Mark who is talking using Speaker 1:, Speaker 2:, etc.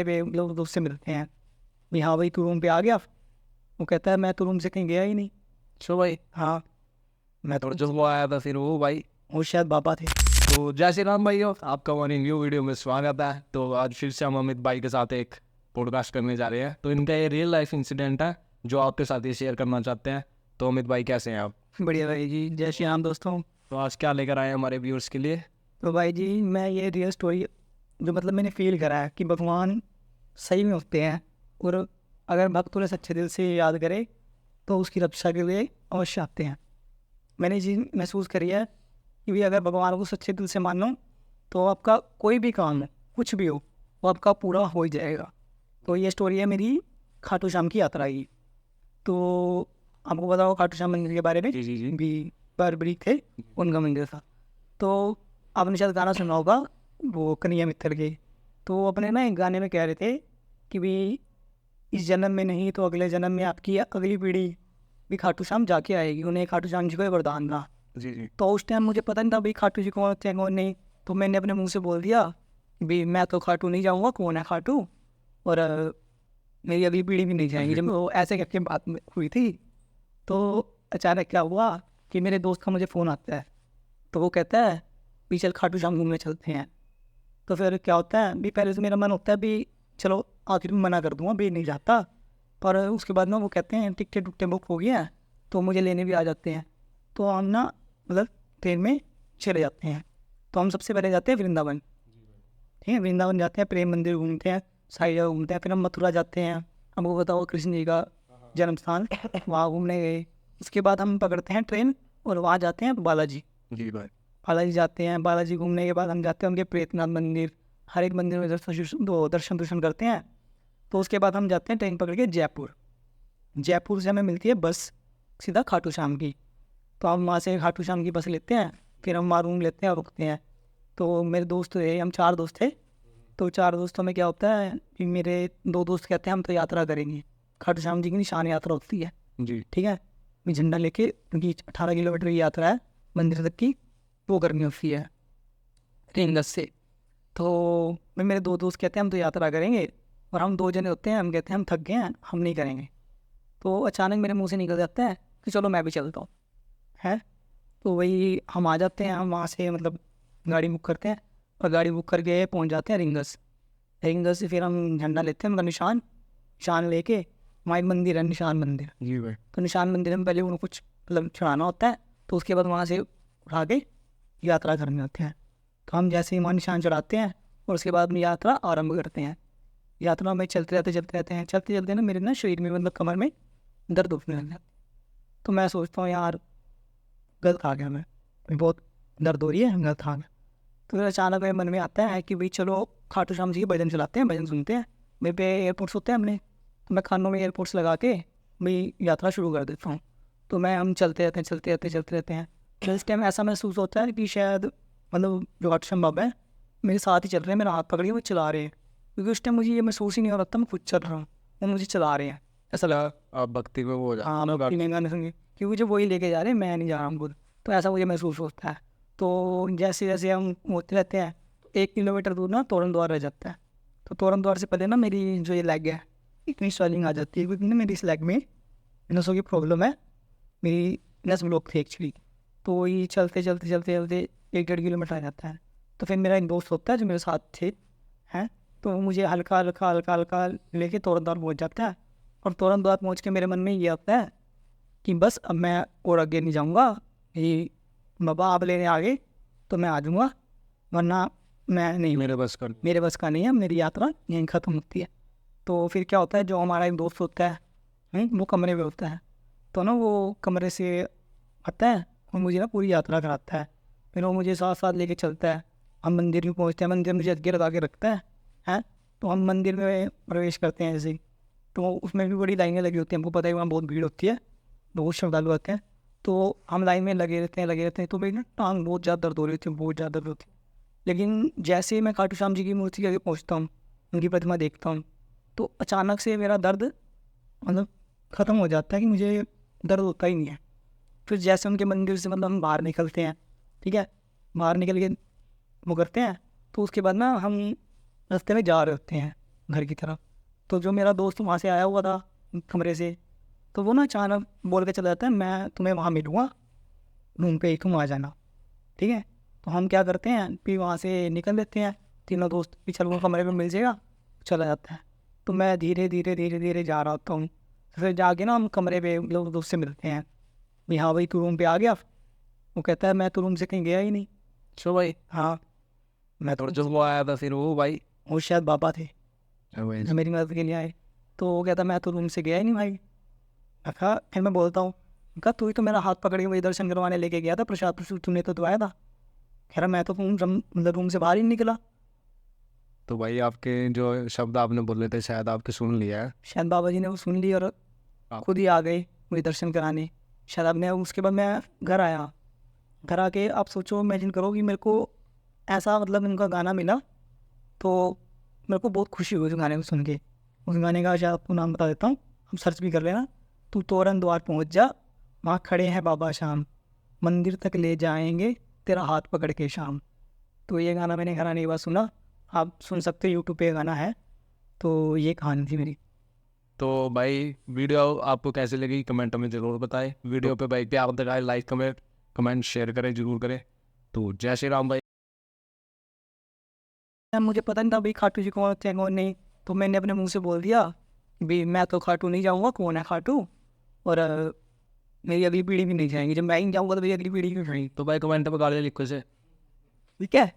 Speaker 1: रास्ते पे लोग दोस्त से मिलते हैं, भाई हाँ भाई तू रूम पे आ गया? वो कहता है मैं तो रूम से कहीं गया ही नहीं।
Speaker 2: चलो भाई,
Speaker 1: हाँ मैं तो
Speaker 2: और जो वो आया था फिर वो भाई,
Speaker 1: वो शायद बाबा थे।
Speaker 2: तो जय श्री राम भाई, हो आपका हमारी न्यू वीडियो में स्वागत है। तो आज फिर से हम अमित भाई के साथ एक पॉडकास्ट करने जा रहे हैं। तो इनका ये रियल लाइफ इंसिडेंट है जो आपके साथ ये शेयर करना चाहते हैं। तो अमित भाई कैसे हैं आप?
Speaker 1: बढ़िया भाई जी, जय श्री राम दोस्तों।
Speaker 2: तो आज क्या लेकर आए हैं हमारे व्यूअर्स के लिए?
Speaker 1: तो भाई जी मैं ये रियल स्टोरी जो मतलब मैंने फील करा है कि भगवान सही में होते हैं, और अगर भक्त उन्हें सच्चे दिल से याद करे तो उसकी रक्षा के लिए अवश्य आते हैं। मैंने ये चीज़ महसूस करी है कि भाई अगर भगवान को सच्चे दिल से मानो तो आपका कोई भी काम हो, कुछ भी हो, वो आपका पूरा हो ही जाएगा। तो ये स्टोरी है मेरी खाटू श्याम की यात्रा की। तो आपको पता हो खाटू श्याम मंदिर के बारे में,
Speaker 2: जी जी जी।
Speaker 1: भी बर्बरी थे उनका मंदिर था। तो आपने शायद गाना सुना होगा वो कन्हैया मित्तल के। तो वो अपने ना एक गाने में कह रहे थे कि भाई इस जन्म में नहीं तो अगले जन्म में आपकी अगली पीढ़ी भी खाटू श्याम जाके आएगी। उन्हें खाटू श्याम जी को ये वरदान था।
Speaker 2: जी जी।
Speaker 1: तो उस टाइम मुझे पता नहीं था भाई खाटू जी कौन होते हैं कौन नहीं। तो मैंने अपने मुंह से बोल दिया भाई मैं तो खाटू नहीं जाऊँगा, कौन है खाटू, और मेरी अगली पीढ़ी भी नहीं जाएंगी। जब वो ऐसे करके बात हुई थी तो अचानक क्या हुआ कि मेरे दोस्त का मुझे फ़ोन आता है। तो वो कहता है भी चल खाटू श्याम घूमने चलते हैं। तो फिर क्या होता है भी पहले से मेरा मन होता है भी चलो आखिर में मना कर दूंगा भी नहीं जाता, पर उसके बाद ना वो कहते हैं टिकटें टुकटें बुक हो गई हैं तो मुझे लेने भी आ जाते हैं। तो हम ना मतलब ट्रेन में चले जाते हैं। तो हम सबसे पहले जाते हैं वृंदावन। ठीक है, वृंदावन जाते हैं, प्रेम मंदिर घूमते हैं, सारी जगह घूमते हैं। फिर हम मथुरा जाते हैं, हमको बताओ कृष्ण जी का जन्म स्थान, वहाँ घूमने गए। उसके बाद हम पकड़ते हैं ट्रेन और वहाँ जाते हैं बालाजी।
Speaker 2: जी भाई।
Speaker 1: बालाजी जाते हैं, बालाजी घूमने के बाद हम जाते हैं उनके प्रेतनाथ मंदिर। हर एक मंदिर में दर्शन करते हैं। तो उसके बाद हम जाते हैं ट्रेन पकड़ के जयपुर। जयपुर से हमें मिलती है बस सीधा खाटू श्याम की। तो हम वहाँ से खाटू श्याम की बस लेते हैं, फिर हम वहाँ रूम लेते हैं और रुकते हैं। तो मेरे दोस्त थे, हम 4 दोस्त थे। तो 4 दोस्तों में क्या होता है कि मेरे 2 दोस्त कहते हैं हम तो यात्रा करेंगे, खाटू श्याम जी की निशान यात्रा होती है।
Speaker 2: जी।
Speaker 1: ठीक है, मैं झंडा लेके, क्योंकि 18 किलोमीटर की यात्रा है मंदिर तक की, वो करनी होती है रेंगस से। तो मैं मेरे 2 दोस्त कहते हैं हम तो यात्रा करेंगे, और हम 2 जने होते हैं, हम कहते हैं हम थक गए हैं हम नहीं करेंगे। तो अचानक मेरे मुंह से निकल जाता है कि चलो मैं भी चलता हूँ, है। तो वही हम आ जाते हैं, हम वहाँ से मतलब गाड़ी बुक करते हैं, और गाड़ी बुक करके पहुँच जाते हैं रिंगस। रिंगस से फिर हम झंडा लेते हैं, मतलब निशान लेके वहाँ एक मंदिर है निशान मंदिर।
Speaker 2: जी भाई।
Speaker 1: तो निशान मंदिर में पहले उनको कुछ मतलब चढ़ाना होता है, तो उसके बाद वहाँ से उठा के यात्रा करने होते हैं। तो हम जैसे ही वहाँ निशान चढ़ाते हैं और उसके बाद में यात्रा आरंभ करते हैं। यात्रा में चलते रहते हैं, चलते चलते ना मेरे ना शरीर में मतलब कमर में दर्द उठने लग जाता है। तो मैं सोचता हूँ यार गलत आ गया मैं, बहुत दर्द हो रही है, गलत आ गया। तो फिर अचानक मेरे मन में आता है कि भाई चलो खाटू श्याम जी के भजन चलाते हैं, भजन सुनते हैं। मेरे पे एयरपोर्ट्स होते हैं हमने, तो मैं कानों में एयरपोर्ट्स लगा के भाई यात्रा शुरू कर देता हूँ। तो हम चलते रहते हैं। तो इस टाइम ऐसा महसूस होता है कि शायद मतलब जो खाटू श्याम बाबा है मेरे साथ ही चल रहे हैं, मेरा हाथ पकड़िए वो चला रहे हैं। क्योंकि उस टाइम मुझे ये महसूस ही नहीं हो रहा था मैं खुद चल रहा हूँ, वो मुझे चला रहे हैं, ऐसा लगा।
Speaker 2: आप भक्ति में वो हो
Speaker 1: हाँ मैं भक्ति में गाने सुन के, क्योंकि जब वही लेके जा रहे हैं मैं नहीं जा रहा हूँ खुद, तो ऐसा मुझे महसूस होता है। तो जैसे जैसे हम होते रहते हैं तो 1 किलोमीटर दूर ना तोरण द्वार रह जाता है। तो तोरण द्वार से पहले ना मेरी जो ये लेग है इतनी स्वेलिंग आ जाती है, क्योंकि ना मेरी इस लेग में नसों की प्रॉब्लम है, मेरी नस ब्लॉक थी एक्चुअली। तो ये चलते 1-1.5 किलोमीटर आ जाता है। तो फिर मेरा एक दोस्त होता है जो मेरे साथ थे, हैं, तो वो मुझे हल्का लेके तोरण द्वार पहुँच जाता है। और तोरण द्वार पहुँच के मेरे मन में ये आता है कि बस अब मैं और आगे नहीं जाऊँगा, ये बाबा आप लेने आ गए तो मैं आ जाऊँगा, वरना मैं नहीं,
Speaker 2: मेरे बस कर।
Speaker 1: मेरे बस का नहीं है, मेरी यात्रा यहीं ख़त्म होती है। तो फिर क्या होता है, जो हमारा एक दोस्त होता है वो कमरे में होता है। तो ना वो कमरे से आता है और मुझे ना पूरी यात्रा कराता है। फिर वो मुझे साथ साथ लेके चलता है। हम मंदिर में पहुँचते हैं, मंदिर मुझे अगे लगा के रखता है, हैं। तो हम मंदिर में प्रवेश करते हैं ऐसे ही। तो उसमें भी बड़ी लाइनें लगी होती हैं, हमको पता है वहाँ बहुत भीड़ होती है, बहुत श्रद्धालु आते हैं। तो हम लाइन में लगे रहते हैं। तो मेरी ना टांग बहुत ज़्यादा दर्द हो रही थी, बहुत ज़्यादा दर्द होती है। लेकिन जैसे ही मैं खाटू श्याम जी की मूर्ति के आगे पहुँचता हूँ, उनकी प्रतिमा देखता हूँ, तो अचानक से मेरा दर्द मतलब ख़त्म हो जाता है कि मुझे दर्द होता ही नहीं है। फिर जैसे उनके मंदिर से मतलब हम बाहर निकलते हैं, ठीक है, बाहर निकल के वो करते हैं। तो उसके बाद ना हम रास्ते में जा रहे होते हैं, घर की तरफ। तो जो मेरा दोस्त वहाँ से आया हुआ था कमरे से, तो वो ना अचानक बोल के चला जाता है, मैं तुम्हें वहाँ मिलूँगा रूम पे ही, तुम आ जाना, ठीक है। तो हम क्या करते हैं, फिर वहाँ से निकल लेते हैं तीनों दोस्त, भी चलो कमरे में मिल जाएगा, चला जाता है। तो मैं धीरे धीरे धीरे धीरे जा रहा होता हूँ, फिर जाके ना हम कमरे पे लोग दोस्त से मिलते हैं, भी हाँ भाई तू रूम पे आ गया। वो कहता है मैं तो रूम से कहीं गया ही नहीं।
Speaker 2: चलो भाई।
Speaker 1: हाँ, मैं तो
Speaker 2: और जो वो आया था फिर वो भाई,
Speaker 1: वो शायद बाबा थे
Speaker 2: वही।
Speaker 1: जो मेरी मदद के लिए आए। तो वो कहता मैं तो रूम से गया ही नहीं भाई। मैं कहा, फिर मैं बोलता हूँ, कहा तू ही तो मेरा हाथ पकड़ के वही दर्शन करवाने लेके गया था, प्रसाद प्रसाद तूने तो दुआया था। कह रहा मैं तो मतलब रूम से बाहर ही नहीं निकला।
Speaker 2: तो भाई आपके जो शब्द आपने बोले थे शायद आपके सुन लिया है।
Speaker 1: शायद बाबा जी ने वो सुन ली और
Speaker 2: आप-
Speaker 1: खुद ही आ गए वही दर्शन कराने। शायद आपने, उसके बाद मैं घर आया, घर आके आप सोचो, इमेजिन करो कि मेरे को ऐसा मतलब उनका गाना मिला, तो मेरे को बहुत खुशी हुई उस गाने को सुन के। उस गाने का शायद आपको नाम बता देता हूँ, हम सर्च भी कर लेना। तू तोरन द्वार पहुँच जा, वहाँ खड़े हैं बाबा शाम, मंदिर तक ले जाएंगे तेरा हाथ पकड़ के शाम। तो ये गाना मैंने घर आने के बाद सुना, आप सुन सकते हो, यूट्यूब पे गाना है। तो ये कहानी थी मेरी।
Speaker 2: तो भाई वीडियो आपको कैसी लगी कमेंट में ज़रूर बताएं। वीडियो पे भाई प्यार दिखाएं, लाइक कमेंट शेयर करें, जरूर करें। तो जय श्री राम भाई।
Speaker 1: मुझे पता नहीं था भाई खाटू जी कौन थे कौन नहीं, तो मैंने अपने मुंह से बोल दिया भी मैं तो खाटू नहीं जाऊँगा, कौन है खाटू, और मेरी अगली पीढ़ी भी नहीं जाएंगी, जब मैं ही जाऊँगा तो मेरी अगली पीढ़ी भी नहीं।
Speaker 2: तो भाई कमेंट में गाली लिखो से।
Speaker 1: ठीक है।